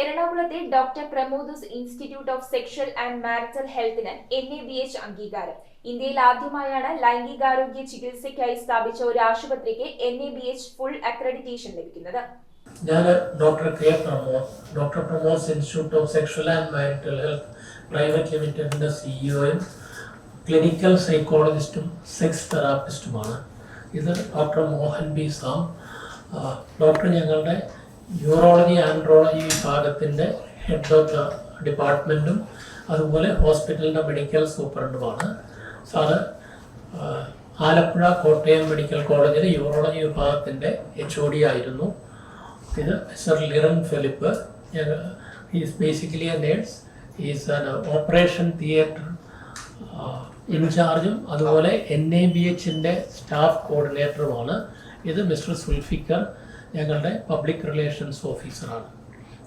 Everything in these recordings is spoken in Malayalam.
എറണാകുളത്തെ doctor Pramod's institute of sexual and marital ഹെൽത്തിന് NABH അംഗീകാരം. ഇന്ത്യയിൽ ആദ്യമായാണ് ലൈംഗികാരോഗ്യ ചികിത്സയ്ക്കായി സ്ഥാപിച്ച ഒരു ആശുപത്രിക്ക് NABH ഫുൾ അക്രഡിറ്റേഷൻ ലഭിക്കുന്നത്. ഞാൻ doctor K Pramod, doctor Pramod's institute of sexual and marital health private ലിമിറ്റഡിൻ്റെ സിഇഒയും ക്ലിനിക്കൽ സൈക്കോളജിസ്റ്റും സെക്സ് തെറാപ്പിസ്റ്റുമാണ്. ഇത് doctor Mohan B Sam. Doctor ഞങ്ങളുടെ യൂറോളജി ആൻഡ്രോളജി വിഭാഗത്തിൻ്റെ ഹെഡ് ഓഫ് ദ ഡിപ്പാർട്ട്മെൻറ്റും അതുപോലെ ഹോസ്പിറ്റലിൻ്റെ മെഡിക്കൽ സൂപ്രണ്ടുമാണ്. സാറ് ആലപ്പുഴ കോട്ടയം മെഡിക്കൽ കോളേജിലെ യൂറോളജി വിഭാഗത്തിൻ്റെ HOD ആയിരുന്നു. ഇത് mister Liran Philip. Is basically a nurse. Is an operation theatre ഇൻചാർജും അതുപോലെ NABHൻ്റെ സ്റ്റാഫ് കോർഡിനേറ്ററുമാണ്. ഇത് മിസ്റ്റർ സുൽഫിക്കർ, ഞങ്ങളുടെ പബ്ലിക് റിലേഷൻസ് ഓഫീസറാണ്.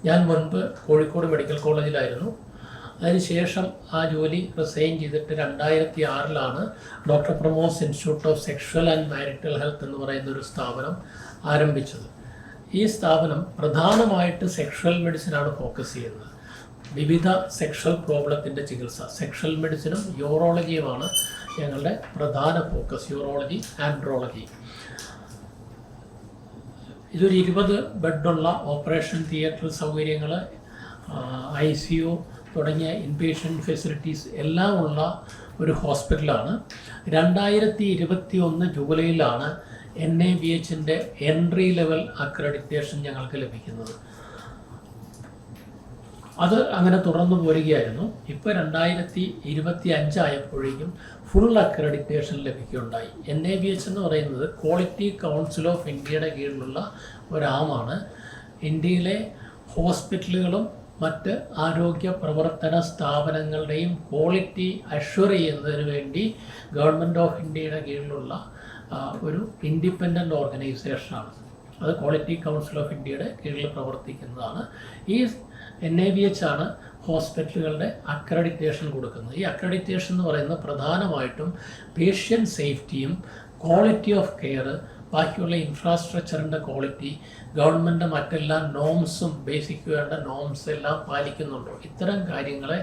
ഞാൻ മുൻപ് കോഴിക്കോട് മെഡിക്കൽ കോളേജിലായിരുന്നു. അതിനുശേഷം ആ ജോലി റിസൈൻ ചെയ്തിട്ട് 2006 doctor Pramod's institute of sexual and marital health എന്ന് പറയുന്ന ഒരു സ്ഥാപനം ആരംഭിച്ചത്. ഈ സ്ഥാപനം പ്രധാനമായിട്ട് സെക്ഷൽ മെഡിസിനാണ് ഫോക്കസ് ചെയ്യുന്നത്. വിവിധ സെക്ഷൽ പ്രോബ്ലത്തിൻ്റെ ചികിത്സ, സെക്ഷൽ മെഡിസിനും യൂറോളജിയുമാണ് ഞങ്ങളുടെ പ്രധാന ഫോക്കസ്. Urology, andrology. ഇതൊരു 20 ബെഡുള്ള ഓപ്പറേഷൻ തിയേറ്റർ സൗകര്യങ്ങൾ, ICU തുടങ്ങിയ ഇൻപേഷ്യൻ്റ് ഫെസിലിറ്റീസ് എല്ലാം ഉള്ള ഒരു ഹോസ്പിറ്റലാണ്. 2021 ജൂലൈയിലാണ് NABHൻ്റെ എൻട്രി ലെവൽ അക്രഡിറ്റേഷൻ ഞങ്ങൾക്ക് ലഭിക്കുന്നത്. അത് അങ്ങനെ തുടർന്നു പോരുകയായിരുന്നു. ഇപ്പോൾ 2025 ആയപ്പോഴേക്കും ഫുൾ അക്രഡിറ്റേഷൻ ലഭിക്കുകയുണ്ടായി. NABH എന്ന് പറയുന്നത് ക്വാളിറ്റി കൗൺസിൽ ഓഫ് ഇന്ത്യയുടെ കീഴിലുള്ള ഒരാമാണ്. ഇന്ത്യയിലെ ഹോസ്പിറ്റലുകളും മറ്റ് ആരോഗ്യ പ്രവർത്തന സ്ഥാപനങ്ങളുടെയും ക്വാളിറ്റി അഷ്വർ ചെയ്യുന്നതിന് വേണ്ടി ഗവൺമെൻറ് ഓഫ് ഇന്ത്യയുടെ കീഴിലുള്ള ഒരു ഇൻഡിപെൻഡൻ്റ് ഓർഗനൈസേഷനാണ്. അത് ക്വാളിറ്റി കൗൺസിൽ ഓഫ് ഇന്ത്യയുടെ കീഴിൽ പ്രവർത്തിക്കുന്നതാണ്. ഈ NABH ആണ് ഹോസ്പിറ്റലുകളുടെ അക്രഡിറ്റേഷൻ കൊടുക്കുന്നത്. ഈ അക്രഡിറ്റേഷൻ എന്ന് പറയുന്നത് പ്രധാനമായിട്ടും പേഷ്യൻ്റ് സേഫ്റ്റിയും ക്വാളിറ്റി ഓഫ് കെയർ, ബാക്കിയുള്ള ഇൻഫ്രാസ്ട്രക്ചറിൻ്റെ ക്വാളിറ്റി, ഗവൺമെൻറ് മറ്റെല്ലാ നോംസും, ബേസിക് വേണ്ട നോംസ് എല്ലാം പാലിക്കുന്നുണ്ടോ, ഇത്തരം കാര്യങ്ങളെ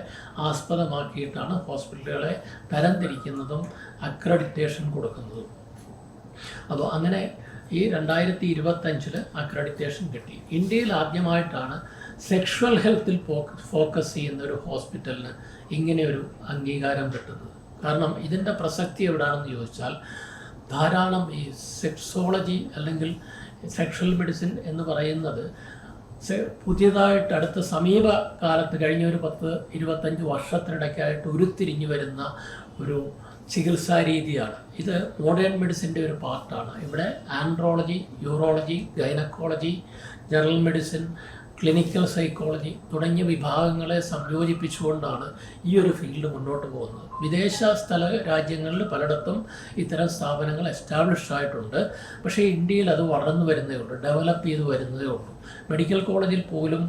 ആസ്പദമാക്കിയിട്ടാണ് ഹോസ്പിറ്റലുകളെ തരംതിരിക്കുന്നതും അക്രഡിറ്റേഷൻ കൊടുക്കുന്നതും. അപ്പോൾ അങ്ങനെ ഈ 2025 അക്രഡിറ്റേഷൻ കിട്ടി. ഇന്ത്യയിൽ ആദ്യമായിട്ടാണ് സെക്ഷൽ ഹെൽത്തിൽ ഫോക്കസ് ചെയ്യുന്ന ഒരു ഹോസ്പിറ്റലിന് ഇങ്ങനെ ഒരു അംഗീകാരം കിട്ടുന്നത്. കാരണം ഇതിൻ്റെ പ്രസക്തി എവിടെയാണെന്ന് ചോദിച്ചാൽ, ധാരാളം ഈ സെക്സോളജി അല്ലെങ്കിൽ സെക്ഷൽ മെഡിസിൻ എന്ന് പറയുന്നത് പുതിയതായിട്ട് അടുത്ത സമീപകാലത്ത് കഴിഞ്ഞ ഒരു 10-25 വർഷത്തിനിടയ്ക്കായിട്ട് ഉരുത്തിരിഞ്ഞു വരുന്ന ഒരു ചികിത്സാ രീതിയാണ്. ഇത് മോഡേൺ മെഡിസിൻ്റെ ഒരു പാർട്ടാണ്. ഇവിടെ andrology, urology, gynaecology, general medicine, clinical psychology തുടങ്ങിയ വിഭാഗങ്ങളെ സംയോജിപ്പിച്ചുകൊണ്ടാണ് ഈ ഒരു ഫീൽഡ് മുന്നോട്ട് പോകുന്നത്. വിദേശ രാജ്യങ്ങളിൽ പലയിടത്തും ഇത്തരം സ്ഥാപനങ്ങൾ എസ്റ്റാബ്ലിഷ്ഡ് ആയിട്ടുണ്ട്. പക്ഷേ ഇന്ത്യയിൽ അത് വളർന്നു വരുന്നേ ഉള്ളൂ, ഡെവലപ്പ് ചെയ്ത് വരുന്നതേ ഉള്ളൂ. മെഡിക്കൽ കോളേജിൽ പോലും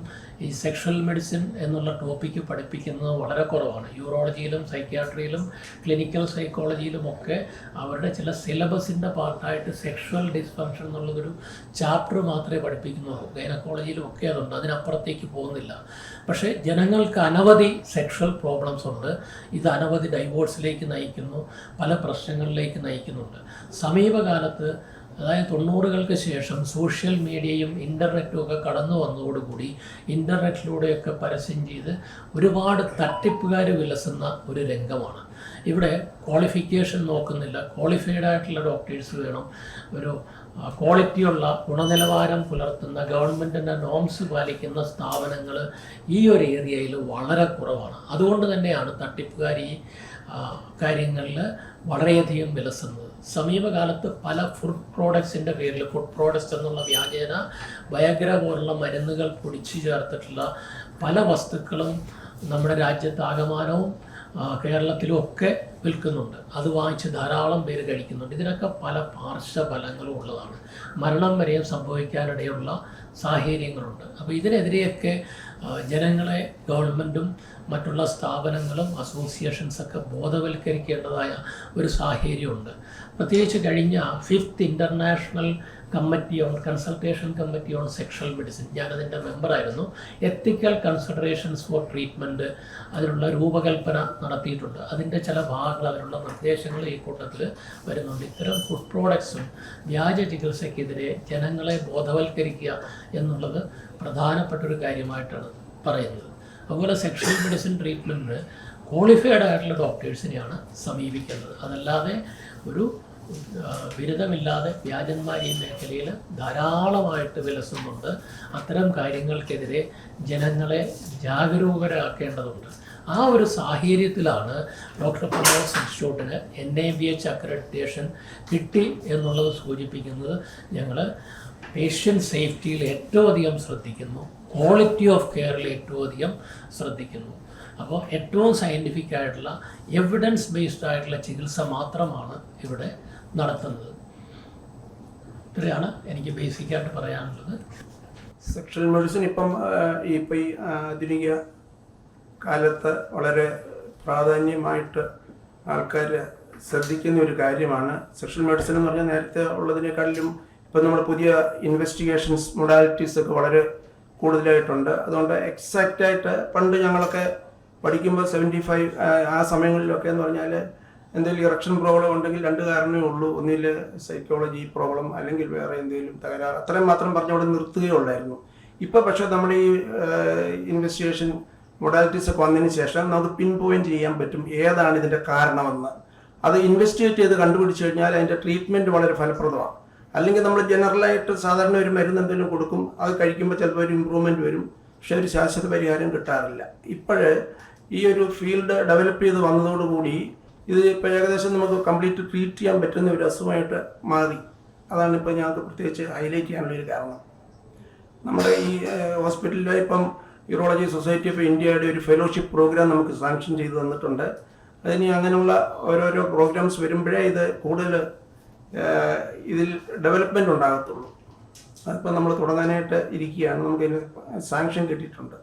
ഈ സെക്ഷൽ മെഡിസിൻ എന്നുള്ള ടോപ്പിക്ക് പഠിപ്പിക്കുന്നത് വളരെ കുറവാണ്. യൂറോളജിയിലും സൈക്യാട്രിയിലും ക്ലിനിക്കൽ സൈക്കോളജിയിലുമൊക്കെ അവരുടെ ചില സിലബസിൻ്റെ പാർട്ടായിട്ട് സെക്ഷൽ ഡിസ്ഫങ്ഷൻ എന്നുള്ളതൊരു ചാപ്റ്റർ മാത്രമേ പഠിപ്പിക്കുന്നുള്ളൂ. ഗൈനക്കോളജിയിലും ഒക്കെ അതുണ്ട്, അതിനപ്പുറത്തേക്ക് പോകുന്നില്ല. പക്ഷേ ജനങ്ങൾക്ക് അനവധി സെക്ഷൽ പ്രോബ്ലംസ് ഉണ്ട്. ഇത് അനവധി ഡൈവോഴ്സിലേക്ക് നയിക്കുന്നു, പല പ്രശ്നങ്ങളിലേക്ക് നയിക്കുന്നുണ്ട്. സമീപകാലത്ത്, അതായത് 90കൾക്ക് ശേഷം സോഷ്യൽ മീഡിയയും ഇൻ്റർനെറ്റും ഒക്കെ കടന്നു വന്നതോടുകൂടി ഇൻ്റർനെറ്റിലൂടെയൊക്കെ പരസ്യം ചെയ്ത് ഒരുപാട് തട്ടിപ്പുകാർ വിലസുന്ന ഒരു രംഗമാണ്. ഇവിടെ ക്വാളിഫിക്കേഷൻ നോക്കുന്നില്ല, ക്വാളിഫൈഡ് ആയിട്ടുള്ള ഡോക്ടേഴ്സ് വേണം. ഒരു ക്വാളിറ്റിയുള്ള ഗുണനിലവാരം പുലർത്തുന്ന ഗവൺമെൻറ്റിൻ്റെ നോംസ് പാലിക്കുന്ന സ്ഥാപനങ്ങൾ ഈ ഒരു ഏരിയയിൽ വളരെ കുറവാണ്. അതുകൊണ്ട് തന്നെയാണ് തട്ടിപ്പുകാർ ഈ കാര്യങ്ങളിൽ വളരെയധികം വിലസുന്നത്. സമീപകാലത്ത് പല ഫുഡ് പ്രോഡക്ട്സിൻ്റെ പേരിൽ, ഫുഡ് പ്രോഡക്ട്സ് എന്നുള്ള വ്യാജേന വയഗ്ര പോലുള്ള മരുന്നുകൾ പൊടിച്ചു ചേർത്തിട്ടുള്ള പല വസ്തുക്കളും നമ്മുടെ രാജ്യത്താകമാനവും കേരളത്തിലും ഒക്കെ വിൽക്കുന്നുണ്ട്. അത് വാങ്ങിച്ച് ധാരാളം പേര് കഴിക്കുന്നുണ്ട്. ഇതിനൊക്കെ പല പാർശ്വഫലങ്ങളും ഉള്ളതാണ്. മരണം വരെയും സംഭവിക്കാനിടയുള്ള സാഹചര്യങ്ങളുണ്ട്. അപ്പോൾ ഇതിനെതിരെയൊക്കെ ജനങ്ങളെ ഗവൺമെൻറ്റും മറ്റുള്ള സ്ഥാപനങ്ങളും അസോസിയേഷൻസൊക്കെ ബോധവൽക്കരിക്കേണ്ടതായ ഒരു സാഹചര്യമുണ്ട്. പ്രത്യേകിച്ച് കഴിഞ്ഞ 5th international consultation committee on sexual medicine, ഞാനതിൻ്റെ മെമ്പറായിരുന്നു. എത്തിക്കൽ കൺസിഡറേഷൻസ് ഫോർ ട്രീറ്റ്മെൻറ്റ്, അതിനുള്ള രൂപകൽപ്പന നടത്തിയിട്ടുണ്ട്. അതിൻ്റെ ചില ഭാഗങ്ങൾ, അതിനുള്ള നിർദ്ദേശങ്ങൾ ഈ കൂട്ടത്തിൽ വരുന്നുണ്ട്. ഇത്തരം ഫുഡ് പ്രോഡക്ട്സും വ്യാജ ചികിത്സയ്ക്കെതിരെ ജനങ്ങളെ ബോധവൽക്കരിക്കുക എന്നുള്ളത് പ്രധാനപ്പെട്ടൊരു കാര്യമായിട്ടാണ് പറയുന്നത്. അതുപോലെ സെക്ഷൽ മെഡിസിൻ ട്രീറ്റ്മെൻറ്റിന് ക്വാളിഫൈഡ് ആയിട്ടുള്ള ഡോക്ടേഴ്സിനെയാണ് സമീപിക്കുന്നത്. അതല്ലാതെ ഒരു ബിരുദമില്ലാതെ വ്യാജന്മാർ ഈ മേഖലയിൽ ധാരാളമായിട്ട് വിലസുന്നുണ്ട്. അത്തരം കാര്യങ്ങൾക്കെതിരെ ജനങ്ങളെ ജാഗരൂകരാക്കേണ്ടതുണ്ട്. ആ ഒരു സാഹചര്യത്തിലാണ് ഡോക്ടർ പ്രമോദ് ഇൻസ്റ്റിറ്റ്യൂട്ടിന് NABH അക്രഡിറ്റേഷൻ കിട്ടി എന്നുള്ളത് സൂചിപ്പിക്കുന്നത്. ഞങ്ങൾ പേഷ്യൻ്റ് സേഫ്റ്റിയിൽ ഏറ്റവും അധികം ശ്രദ്ധിക്കുന്നു, ക്വാളിറ്റി ഓഫ് കെയറിൽ ഏറ്റവും അധികം ശ്രദ്ധിക്കുന്നു. അപ്പോൾ ഏറ്റവും സയൻറ്റിഫിക് ആയിട്ടുള്ള എവിഡൻസ് ബേസ്ഡ് ആയിട്ടുള്ള ചികിത്സ മാത്രമാണ് ഇവിടെ നടത്തുന്നത്. ഇത്രയാണ് എനിക്ക് ബേസിക്കായിട്ട് പറയാനുള്ളത്. സെക്ഷൽ മെഡിസിൻ ഇപ്പം ഈ ആധുനിക കാലത്ത് വളരെ പ്രാധാന്യമായിട്ട് ആൾക്കാർ ശ്രദ്ധിക്കുന്ന ഒരു കാര്യമാണ്. സെക്ഷൽ മെഡിസിൻ എന്ന് പറഞ്ഞാൽ നേരത്തെ ഉള്ളതിനേക്കാളിലും ഇപ്പം നമ്മുടെ പുതിയ ഇൻവെസ്റ്റിഗേഷൻസ് മൊഡാലിറ്റീസ് ഒക്കെ വളരെ കൂടുതലായിട്ടുണ്ട്. അതുകൊണ്ട് എക്സാക്റ്റായിട്ട് പണ്ട് ഞങ്ങളൊക്കെ പഠിക്കുമ്പോൾ 75 ആ സമയങ്ങളിലൊക്കെ എന്ന് പറഞ്ഞാൽ എന്തെങ്കിലും ഇറക്ഷൻ പ്രോബ്ലം ഉണ്ടെങ്കിൽ 2 കാരണമേ ഉള്ളൂ. ഒന്നിൽ സൈക്കോളജി പ്രോബ്ലം, അല്ലെങ്കിൽ വേറെ എന്തെങ്കിലും തകരാറ്, അത്രയും മാത്രം പറഞ്ഞ് അവിടെ നിർത്തുകയുള്ളായിരുന്നു. ഇപ്പോൾ പക്ഷേ നമ്മുടെ ഈ ഇൻവെസ്റ്റിഗേഷൻ മൊഡാലിറ്റീസ് ഒക്കെ വന്നതിന് ശേഷം നമുക്ക് പിൻ പോയിന്റ് ചെയ്യാൻ പറ്റും ഏതാണ് ഇതിൻ്റെ കാരണമെന്ന്. അത് ഇൻവെസ്റ്റിഗേറ്റ് ചെയ്ത് കണ്ടുപിടിച്ച് കഴിഞ്ഞാൽ അതിൻ്റെ ട്രീറ്റ്മെൻറ്റ് വളരെ ഫലപ്രദമാണ്. അല്ലെങ്കിൽ നമ്മൾ ജനറലായിട്ട് സാധാരണ ഒരു മരുന്ന് എന്തെങ്കിലും കൊടുക്കും, അത് കഴിക്കുമ്പോൾ ചിലപ്പോൾ ഒരു ഇമ്പ്രൂവ്മെൻറ്റ് വരും, പക്ഷെ ഒരു ശാശ്വത പരിഹാരം കിട്ടാറില്ല. ഇപ്പോഴേ ഈ ഒരു ഫീൽഡ് ഡെവലപ്പ് ചെയ്ത് വന്നതോടുകൂടി ഇത് ഇപ്പോൾ ഏകദേശം നമുക്ക് കംപ്ലീറ്റ് ട്രീറ്റ് ചെയ്യാൻ പറ്റുന്ന ഒരു അസുഖമായിട്ട് മാറി. അതാണ് ഇപ്പോൾ ഞങ്ങൾക്ക് പ്രത്യേകിച്ച് ഹൈലൈറ്റ് ചെയ്യാനുള്ളൊരു കാരണം. നമ്മുടെ ഈ ഹോസ്പിറ്റലിൽ ഇപ്പം യൂറോളജി സൊസൈറ്റി ഓഫ് ഇന്ത്യയുടെ ഒരു ഫെലോഷിപ്പ് പ്രോഗ്രാം നമുക്ക് സാങ്ഷൻ ചെയ്ത് തന്നിട്ടുണ്ട്. അതിന് അങ്ങനെയുള്ള ഓരോരോ പ്രോഗ്രാംസ് വരുമ്പോഴേ ഇത് കൂടുതൽ ഇതിൽ ഡെവലപ്മെൻറ്റ് ഉണ്ടാകത്തുള്ളൂ. അതിപ്പോൾ നമ്മൾ തുടങ്ങാനായിട്ട് ഇരിക്കുകയാണ്. നമുക്കതിന് സാങ്ഷൻ കിട്ടിയിട്ടുണ്ട്.